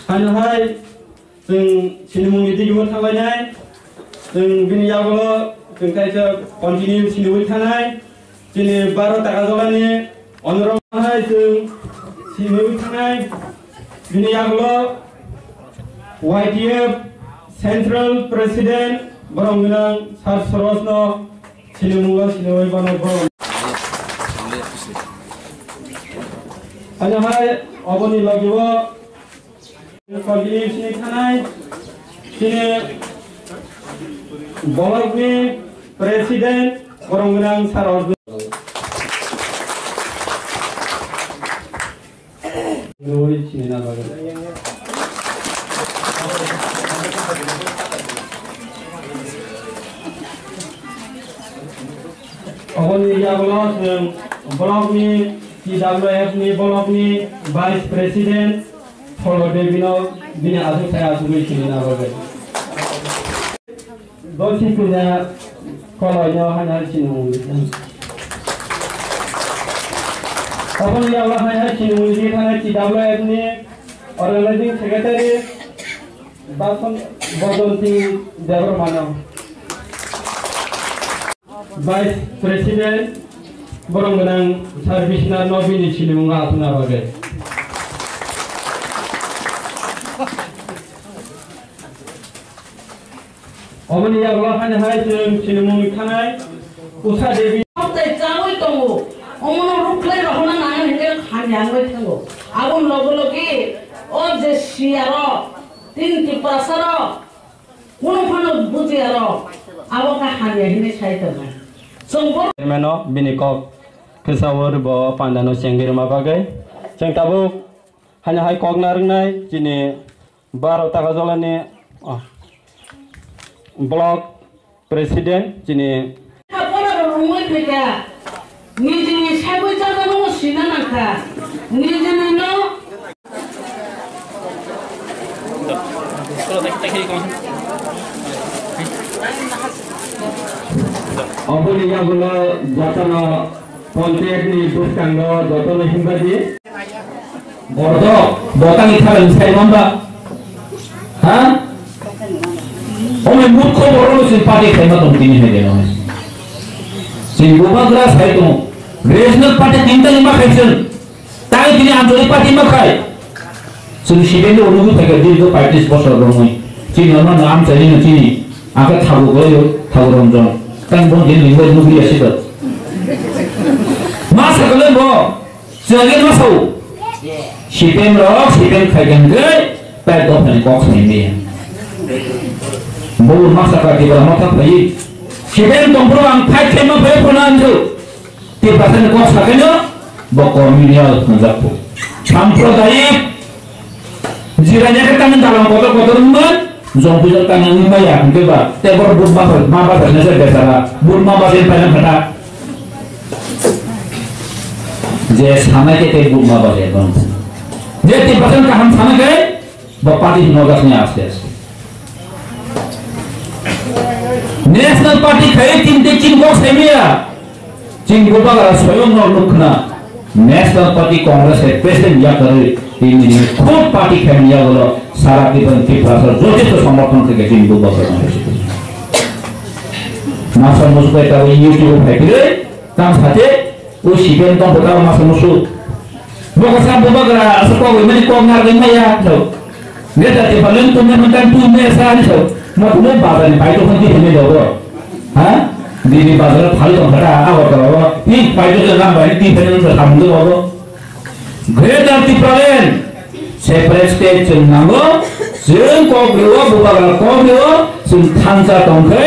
हाय जों सिनेमुनि दिगुन थाबायनाय जों बिनि आगोलो जों खायसे कन्टिनिउ सिनेमुनि थानाय दिनै 12 टाका जलानि अनुरोध हाय जों सिनेमुनि थानाय बिनि आगोलो YTF सेंट्रल प्रेसिडेंट बरंगनां सार सरसनो सिनेमुगा सिनेमुनि बानाव हाय अबनि लगिबो कन्टिनिउ सिने थानाय सिने ब्लकनि प्रेसिडेंट बरंगनां सार सिनेमुनि नाबागोन अबनि याबला जों ब्लकनि TWF नि ब्लकनि वाइस प्रेसिडेंट फलो देबिनो बिनि आजुथाया आजुबै सिनेना बागै दसि पुजा कलयनो हाना सिनेमु अबनि याबला हाया सिनेमु नि थानाय TWF नि ऑर्गेनाइजिंग सेक्रेटारि बासन बजन्ति देवरमानो वाइस प्रेसिडेंट बरंगनां सार्भिसना नबिनि सिनेमुगा आसुना बागै अबनि यागला हाय हाय जों सिनेमुनि थानाय उषा देवी हप्ताय जावै दंगो अमनो रुखलै रहना नाङा हेके खान्याङै थांगो आबन लगलगे ओ जे सियारो तीन टिपासारो कोनो फनो बुजियारो आबका खान्या हिने साइतमा जोंबो मेनो बिनिकक फेसावर ब पान्दानो सेंगिरमा बागै जों ताबो हाय हाय कगनारनाय दिनै 12 टाका जलानि ब्लक प्रेसिडेंट दिनै खापरा रुमै फैगा निजिनि साबै जागानो सिना नांखा निजिनि न अबनि यागुलो जतनो पंचायतनि बुस्कांगो जतनो हिंबादि बरदो बतानि थागन साइमबा हा ओमे मूर्ख बरलो सिन पार्टी खाइमा दं तिनि हेदे न सिन गोबाग्रा साइ दं रेशनल पार्टी तिनटा निमा खाइसन ताइ तिनि आंजलिक पार्टी मा खाइ जों सिबेनि अनुगु थाके दीर्घ 35 बছর दंमै तिनि न नाम चाहि न तिनि आका थागु गयो थागु रंजन तां बन दिन लिंबाय नुगि आसिद मा सकले बो जोगे मा साउ सिपेन रक सिपेन खाइगन गै ताइ दफनि बक्स नि बहु masa kaki ber mata bayi siapa tombro ang kai kema bayi punan tu tiba tiba kau sakenya bokor minial menjapu samprodaya jiranya kita dalam kotor rumah zombi tangan lima ya mungkin bah tebor burma maba ternyata biasa burma bayi pada pada jadi sana kita burma bayi bang jadi tiba tiba kaham sana ke bapak di nogasnya asas national party खाई तीन चिंगो सेमिया चिंगो बागा स्वयं नोलुखना national party Congress है प्रेसिडेंट या करे तीन खुद पार्टी खाई या बोलो सारा की बंती प्रासर जो जिसको समर्थन करके चिंगो बागा मासा मुझको एक अब यूट्यूब है कि तां साथे वो शिपेन तो बताओ मासा मुझको वो कैसा बागा असको वो मैंने कांग्रेस में या तो नेता के बलन तुम्हें मंतन तू में ऐसा नहीं तो मतलब बाजार में पाइटो खंती हमें दोगे हाँ दीदी बाजार थाली तो खड़ा आवा करो तीन पाइटो के नाम भाई तीन फैन में हम दो बाबू ग्रेट आर्टी प्लान सेपरेट स्टेट चुनावो जों कोग्रेवा बुबागा कोग्रेवा जों थांजा दंखे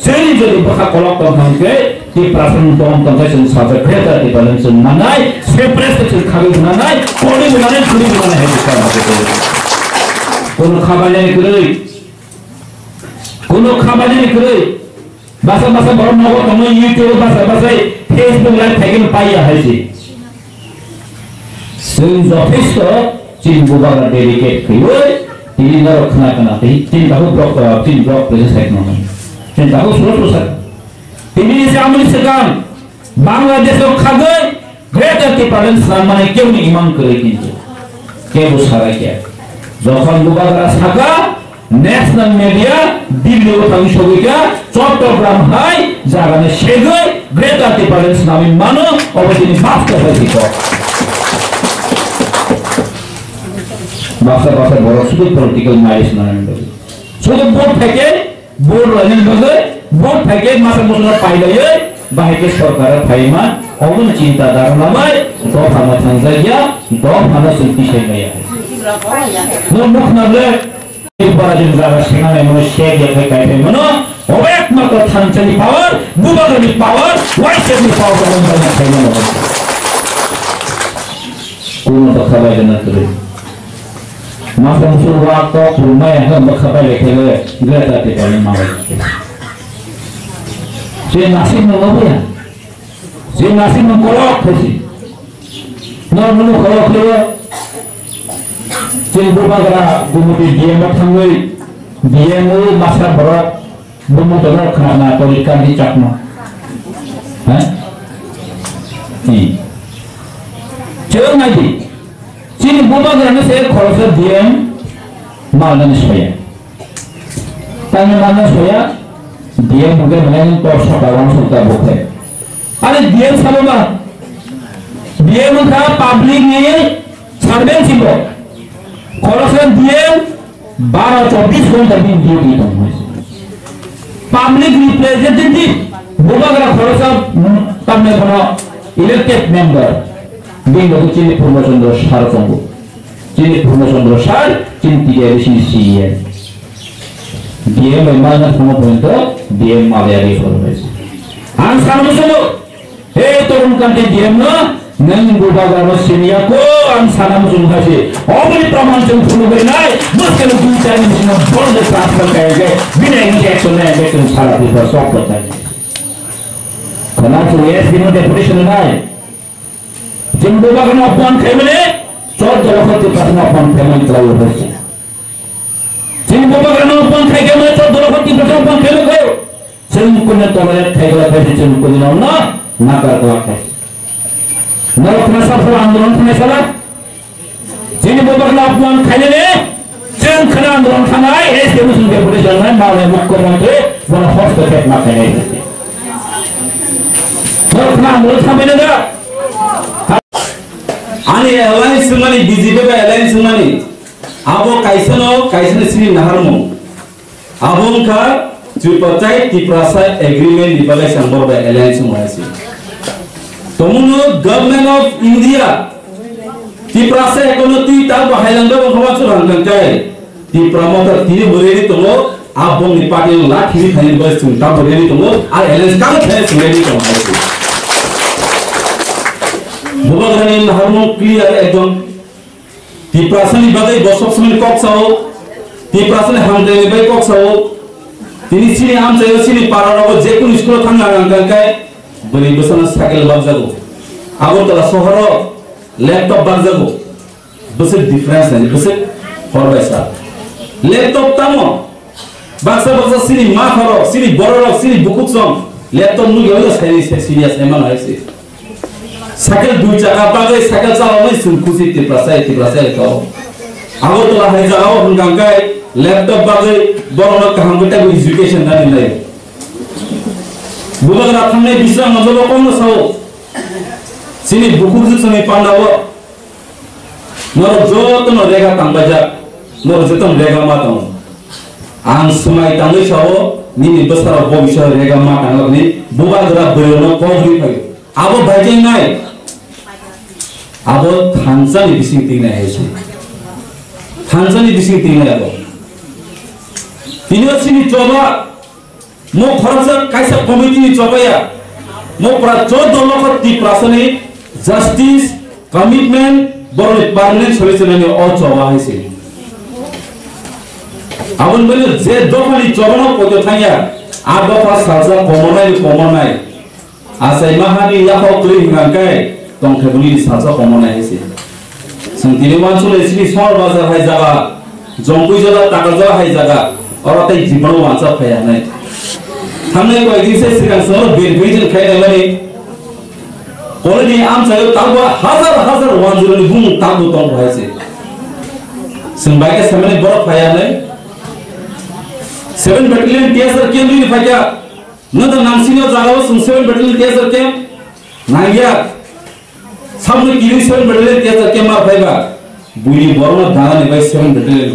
जों जो बखा कलक दंखे ती प्रासन दंखे जों साबे ग्रेट आर्टी प्लान जों नानाय सेपरेट जों खाबे नानाय कोडी नानाय छुरी नानाय है इसका कोनो खाबाले गरै कोनो खामानि गरै बासा बासा बर नगो तम यूट्यूब बासा बासा फेसबुक लाइव थागिन पाइया हैसि जों जथेष्ट चिंगुबागा डेडिकेट खैयो तिनि न रखना कना ति चिंताखौ ब्लक प्रेजेन्ट साइकनो चिंताखौ सुरत सर तिनि जामुनि सिगां बांलादेशआव खागै ग्रेट आर्टी प्लान सामाने केवनि इमान करे किन्तु केबो सारा क्या যখন বুবাগরা সাকা ন্যাশনাল মিডিয়া দিল্লি ওখানে সবিকা চট্টগ্রাম হাই জাগানে সেগই গ্রেটা টিপারেন্স নামে মানো অবদিনী বাস্তব হয়েছিল বাসা বাসা বড় শুধু পলিটিক্যাল মাইলেজ নয় শুধু বোর্ড থেকে বোর্ড রাজনীতি বলে বোর্ড থেকে মাসে মশলা পাইলে বাহিরে সরকারের ফাইমা অমন চিন্তাধারা নামায় দফানা থানজাইয়া দফানা শিল্পী সেগাইয়া মুখ নামলে পরাজন যারা সেখানে মনে শেখ একে কাইতে মনে হবে একমাত্র থানচালি পাওয়ার বুবাগরি পাওয়ার ওয়াইসেবলি পাওয়ার বন্ধনা খাইলে মনে কোন কথা বাইরে না করে মাসে মুসুর ওয়াক্ত রুমায় এখন বখাবাই রেখে গেলে গ্রেটাতে পারেন মাওয়া যে নাসিম নবয়া যে নাসিম কলক হয়েছে নর্মাল কলক হয়ে যে বুবাগরা গুমুটি ডিএম থাঙ্গই ডিএম ও মাসা বড় বুমুতর খানা তরিকা দি চাকমা হ্যাঁ কি চেও নাকি চিনি বুবাগরা নে সে খরচ ডিএম মালদান সয়া তাই মালদান সয়া ডিএম মুগে মানে তো সকালাম সুতা বকে আরে ডিএম সাববা ডিএম কা পাবলিক নিয়ে সার্ভেন্ট ছিল খরচের ডিএম 12-24 ঘন্টা দিন ডিউটি করছে পাবলিক রিপ্রেজেন্টেটিভ বুবাগরা খরচ তামনে কোন ইলেক্টেড মেম্বার বিন্দু চিনি পূর্ণচন্দ্র সার সঙ্গ চিনি পূর্ণচন্দ্র সার চিন্তিকে ঋষি সিএন ডিএম মালদা সময় পর্যন্ত ডিএম মালিয়ারি হয়েছে আর সামনে শুনো হে তরুণ কান্তি ডিএম না নং বুবাগরা সিনিয়া কো আম সানাম জুনহাসে অবলি প্রমাণ से শুরু হয় নাই মুশকিল দুই চার দিন বন্ধ ট্রান্সফার করেগে বিনা ইনজেকশন না বেতন সারা দিতে সব করতে হয় কোনা তো এস দিন ডেপুটেশন নাই जिन बुबागरा अपमान খেলে 14 লক্ষ টাকা अपमान পেমেন্ট করা হয়েছে जिन बुबागरा अपमान খাইগে মানে 14 লক্ষ টাকা अपमान খেলে গো সেন কোনে তলে খাইগলা খাইছে যেন কোন না না কারবা খাইছে নরকনা সফল আন্দোলন থেকে চলা जिन बुबागरा अपमान খাইলে যেন খানা আন্দোলন থানায় এস কমিশন ডেপুটেশন নাই মালে মুখ্যমন্ত্রী বড় হস্তক্ষেপ না করে নরকনা আন্দোলন সামনে না ani alliance sumani BJP ba alliance sumani abo kaisano sini naharmo abon ka tripartite tiprasa agreement dibale sambor ba alliance sumasi tomuno government of India tiprasa economy ta bahailang ba khama churan kai ti promoter tini boreni tomo abon ni party la khiri khani ba sun ta boreni tomo ar alliance ka khai boreni tomo বুবাগরা নিন হারমো ক্লিয়ার একদম তিপ্রাসনি বাদে বসক সময় cock Sao তিপ্রাসনি হামদে বাই কক সাও তিনি সিনি আম চাইও সিনি পারারব যে কোন স্কুল থাঙ্গা গাঙ্গায় বলি বসনা সাইকেল বাজাগো আগরতলা শহর ল্যাপটপ বাজাগো বসে ডিফারেন্স নাই বসে ফরবাইসা ল্যাপটপ তামো বাক্সা বাক্সা সিনি মা খর সিনি বড় সিনি বুকুকসম ল্যাপটপ নুগে হইলো সিরিয়াস এমন হইছে সাইকেল দুই চাকা বাগে সাইকেল চালানো শুন খুশি তিপ্রাসায় তো আগরতলা হাই যাও গাঙ্গায় ল্যাপটপ বাগে বড় কাহাম গটা এডুকেশন না নাই বুবাগরা থামনে বিশ্রাম নজব কম সাও সিনি বুকুজু সঙ্গে পান্ডাও নর যতন রেগা তামবাজা নর যতন রেগা মাতাও আন সময় তামই সাও নিনি বছর ভবিষ্যৎ রেগা মাতানি বুবাগরা বয়নো কমরি পাই আবো ভাইজে নাই আবো থানসানি বিসিং তিন নাই আছে থানসানি বিসিং তিন নাই আবো তিনিওসিনি চবা মো খরচ কাইসা কমিটি চবায়া মো প্রা 14 লক্ষ তিপ্রাসনি জাস্টিস কমিটমেন্ট বড় পার্মানেন্ট সলিউশন নি অ চবা হইছে আবন বলে যে দফানি চবানো কত থাইয়া আ দফা সাজা কমনাই asai mahani yakau kling ngangkai tong khebuli saja komona hese santini mansule sini sor bazar hai jaga jongpui jala takaja hai jaga oratai jibanu wansa phaya nai hamne ko ekdin se sikan sor berbejin khaina lani koloni am chayo tagwa hazar wanjulani bung tabu tong haise संबाई के समय बरफ फाया ने 7 battalion TSR के भी फाया न तो नामसिनो जागाव सुन 7 बटालियन टीएसआर के नागिया सामने किरी 7 बटालियन टीएसआर के मार फायगा बुरी बरम दागा ने भाई 7 बटालियन